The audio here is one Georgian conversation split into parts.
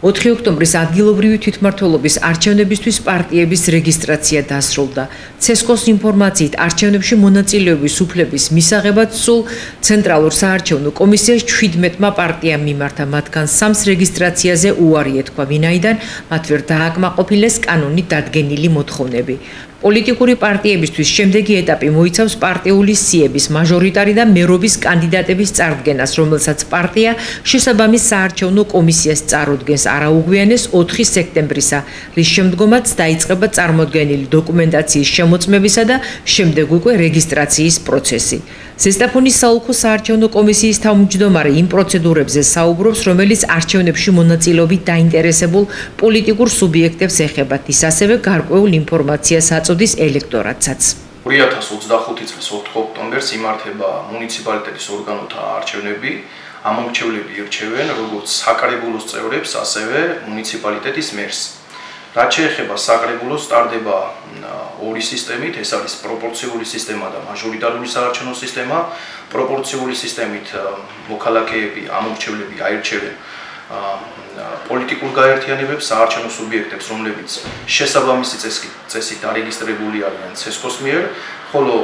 4 ოქტომბრის ადგილობრივი თვითმმართველობის არჩევნებისთვის პარტიების რეგისტრაცია დასრულდა. ცესკოს ინფორმაციით, არჩევნებში მონაწილეობის უფლების მისაღებად სულ ცენტრალურ საარჩევნო კომისიას 17-მა პარტიამ მიმართა, მათგან 3-ს რეგისტრაციაზე უარი ეთქვა, ვინაიდან მათ ვერ დააკმაყოფილეს კანონით დადგენილი მოთხოვნები. პოლიტიკური პარტიებისთვის შემდეგი ეტაპი მოიცავს პარტიული სიების, მაჟორიტარი და მერობის კანდიდატების წარდგენას, რომელსაც პარტია შესაბამის საარჩევნო კომისიას წარუდგენს არაუგვიანეს 4 სექტემბრისა, რის შემდგომაც დაიწყება წარმოდგენილი დოკუმენტაციის შემოწმებისა და შემდეგ უკვე რეგისტრაციის პროცესი. ზესტაფონის საოლქო საარჩევნო კომისიის თავმჯდომარე იმ პროცედურებზე საუბრობს, რომელიც არჩევნებში მონაწილეობით დაინტერესებულ პოლიტიკურ სუბიექტებს ეხებათ, ის ასევე გარკვეულ ინფორმაციას აწოდის ელექტორატსაც. 2025 წლის 4 ოქტომბერს იმართება მუნიციპალიტეტის ორგანოთა არჩევნები. ამომრჩევლები ირჩევენ როგორც საკრებულოს წევრებს, ასევე მუნიციპალიტეტის მერს. რაც შეეხება საკრებულოს, ტარდება ორი სისტემით, ეს არის პროპორციული სისტემა და მაჟორიტარული საარჩევნო სისტემა. პროპორციული სისტემით მოქალაქეები, ამომრჩევლები აირჩევენ პოლიტიკურ გაერთიანებებს, საარჩევნო სუბიექტებს, რომლებიც შესაბამისი წესით დარეგისტრირებული არიან ცესკოს მიერ, ხოლო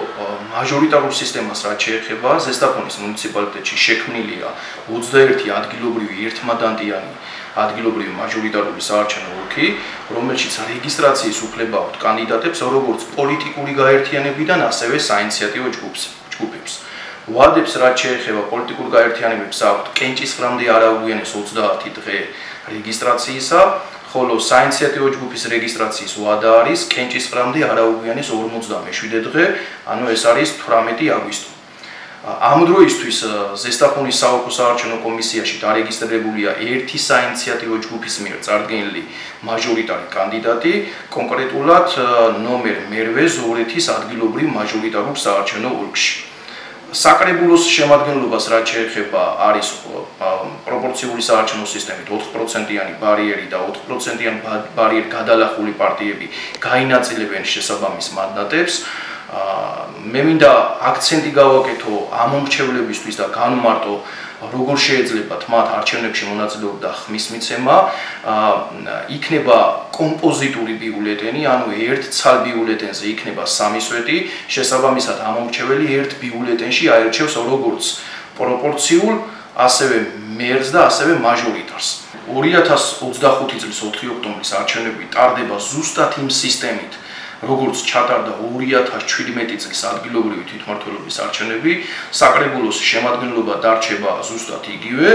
მაჟორიტარულ სისტემას რაც შეეხება, ზესტაფონის მუნიციპალიტეტში შექმნილია 21 ადგილობრივი ერთმანდატიანი ადგილობრივი მაჟორიტარული საარჩევნო ოლქი, რომელშიც რეგისტრაციის უფლება აქვთ კანდიდატებს როგორც პოლიტიკური გაერთიანებიდან, ასევე საინიციატივო ჯგუფებს. ვადებს რაც შეეხება პოლიტიკურ გაერთიანებებს აქვთ კენჭისყრამდე არაუგვიანეს 30 დღე რეგისტრაციისა, ხოლო საინიციატივო ჯგუფის რეგისტრაციის ვადა არის კენჭისყრამდე არაუგვიანეს 57 დღე, ანუ ეს არის 18 აგვისტო. ამ დროისთვის ზესტაფონის საოლქო საარჩევნო კომისიაში დარეგისტრირებულია ერთი საინიციატივო ჯგუფის მიერ წარდგენილი მაჟორიტარი კანდიდატი, კონკრეტულად ნომერ მერვე ზოვრეთის ადგილობრივ მაჟორიტარულ საარჩევნო ოლქში. საკრებულოს შემადგენლობას რაც შეეხება არის პროპორციული საარჩევნო სისტემით 4%-იანი ბარიერი და 4%-იან ბარიერს გადალახული პარტიები გაინაწილებენ შესაბამის მანდატებს. მე მინდა აქცენტი გავაკეთო ამომრჩევლებისთვის და განვმარტო როგორ შეიძლებათ მათ არჩევნებში მონაწილეობა და ხმის მიცემა. იქნება კომპოზიტური ბიულეტენი, ანუ ერთ ცალ ბიულეტენზე იქნება 3 სვეტი, შესაბამისად ამომრჩეველი ერთ ბიულეტენში აირჩევს როგორც პროპორციულ, ასევე მერს და ასევე მაჟორიტარს. 2025 წლის 4 ოქტომბრის არჩევნები ტარდება ზუსტად იმ სისტემით, როგორც ჩატარდა 2017 წლის ადგილობრივი თვითმმართველობის არჩევნები, საკრებულოს შემადგენლობა დარჩება ზუსტად იგივე,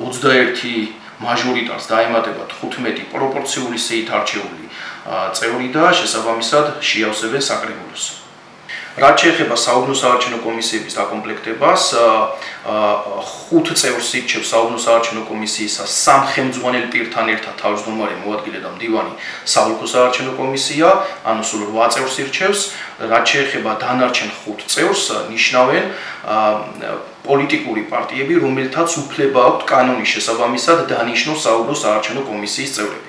21 მაჟორიტარს დაემატება 15 პროპორციული სიით არჩეული წევრი და შესაბამისად შეავსებენ საკრებულოს. რაც შეეხება საუბნო საარჩევნო კომისიების დაკომპლექტებას, 5 წევრს ირჩევს საუბნო საარჩევნო კომისიისა 3 ხელმძღვანელ პირთან ერთად თავმჯდომარე, მოადგილე და მდივანი საოლქო საარჩევნო კომისია, ანუ სულ 8 წევრს ირჩევს. რაც შეეხება დანარჩენ 5 წევრს, ნიშნავენ პოლიტიკური პარტიები, რომელთაც უფლება აქვთ კანონის შესაბამისად დანიშნოს საუბნო საარჩევნო კომისიის წევრები.